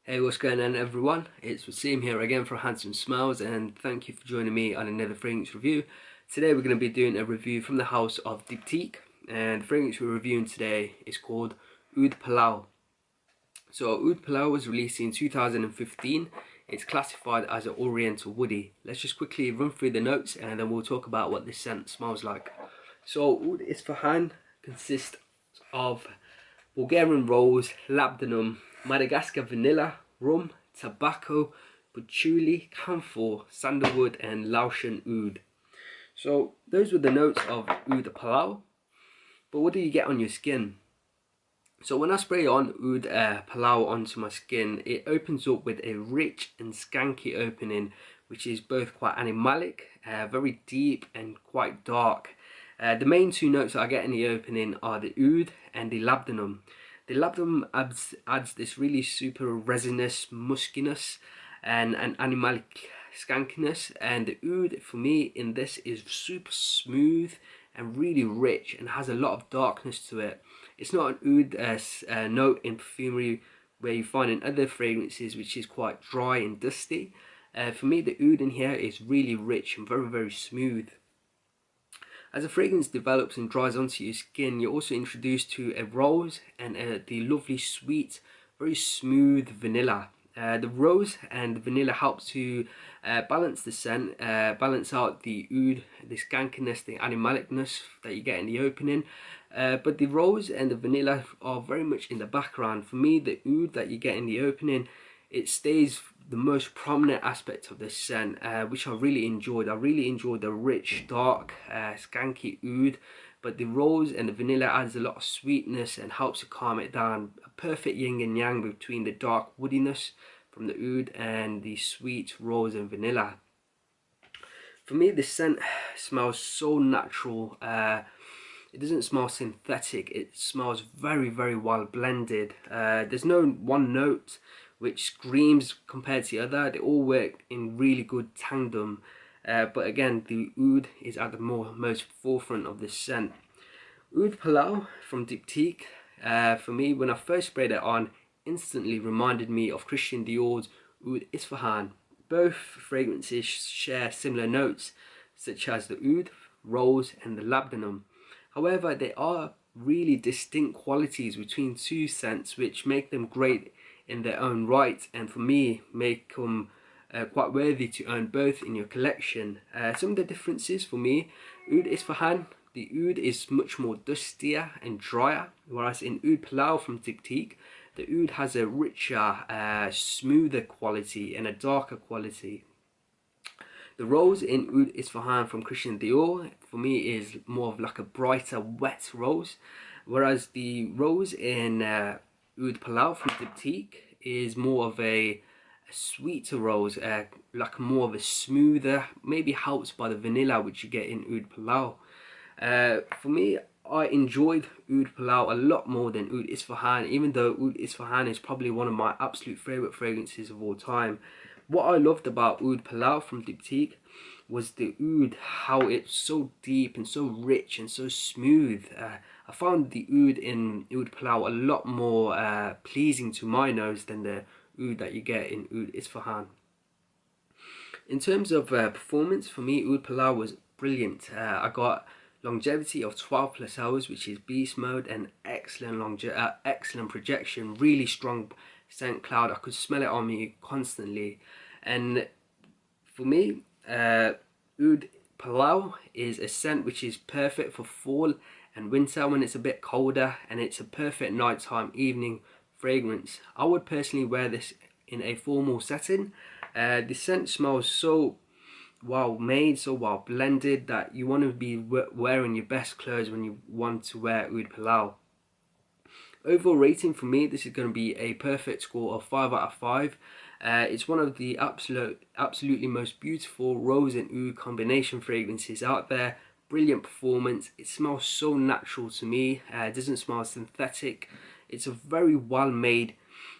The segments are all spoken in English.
Hey, what's going on everyone? It's Waseem here again for Handsome Smells, and thank you for joining me on another fragrance review. Today we're going to be doing a review from the house of Diptyque, and the fragrance we're reviewing today is called Oud Palao. So Oud Palao was released in 2015. It's classified as an Oriental Woody. Let's just quickly run through the notes and then we'll talk about what this scent smells like. So Oud Isfahan consists of Bulgarian rose, labdanum, Madagascar vanilla, rum, tobacco, patchouli, camphor, sandalwood and Laotian oud. So those were the notes of Oud Palao. But what do you get on your skin? So when I spray on Oud Palao onto my skin, it opens up with a rich and skanky opening, which is both quite animalic, very deep and quite dark. The main two notes that I get in the opening are the oud and the labdanum. The labdanum adds this really super resinous muskiness and an animalic skankiness, and the oud for me in this is super smooth and really rich and has a lot of darkness to it. It's not an oud note in perfumery where you find in other fragrances which is quite dry and dusty. For me the oud in here is really rich and very smooth. As the fragrance develops and dries onto your skin, you're also introduced to a rose and the lovely sweet, very smooth vanilla. The rose and the vanilla help to balance the scent, balance out the oud, the skankiness, the animalicness that you get in the opening. But the rose and the vanilla are very much in the background. For me, the oud that you get in the opening, it stays the most prominent aspect of this scent, which I really enjoyed. I really enjoyed the rich, dark, skanky oud, but the rose and the vanilla adds a lot of sweetness and helps to calm it down. A perfect yin and yang between the dark woodiness from the oud and the sweet rose and vanilla. For me, this scent smells so natural. It doesn't smell synthetic. It smells very well blended. There's no one note which screams compared to the other. They all work in really good tandem. But again, the oud is at the most forefront of this scent. Oud Palao from Diptyque, for me, when I first sprayed it on, instantly reminded me of Christian Dior's Oud Isfahan. Both fragrances share similar notes, such as the oud, rose and the labdanum. However, there are really distinct qualities between two scents which make them great in their own right, and for me make them quite worthy to own both in your collection. Some of the differences for me: Oud Isfahan, the oud is much more dustier and drier, whereas in Oud Palao from Diptyque, the oud has a richer, smoother quality and a darker quality. The rose in Oud Isfahan from Christian Dior for me is more of like a brighter, wet rose, whereas the rose in Oud Palao from Diptyque is more of a sweeter rose, like more of a smoother, maybe helped by the vanilla which you get in Oud Palao. For me, I enjoyed Oud Palao a lot more than Oud Isfahan, even though Oud Isfahan is probably one of my absolute favourite fragrances of all time. What I loved about Oud Palao from Diptyque was the oud, how it's so deep and so rich and so smooth. I found the oud in Oud Palao a lot more pleasing to my nose than the oud that you get in Oud Isfahan. In terms of performance, for me Oud Palao was brilliant. I got longevity of 12+ hours, which is beast mode, and excellent projection, really strong scent cloud. I could smell it on me constantly. And for me, Oud Palao is a scent which is perfect for fall and winter when it's a bit colder, and it's a perfect nighttime evening fragrance. I would personally wear this in a formal setting. The scent smells so well made, so well blended, that you want to be wearing your best clothes when you want to wear Oud Palao. Overall rating for me, this is going to be a perfect score of 5 out of 5. It's one of the absolutely most beautiful rose and oud combination fragrances out there. Brilliant performance. It smells so natural to me. It doesn't smell synthetic. It's a very well made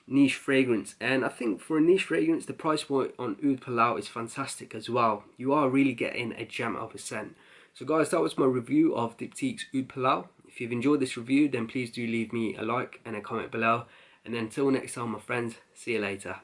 niche fragrance, and I think for a niche fragrance the price point on Oud Palao is fantastic as well. You are really getting a gem of a scent. So guys, that was my review of Diptyque's Oud Palao. If you've enjoyed this review, then please do leave me a like and a comment below, And until next time, my friends, see you later.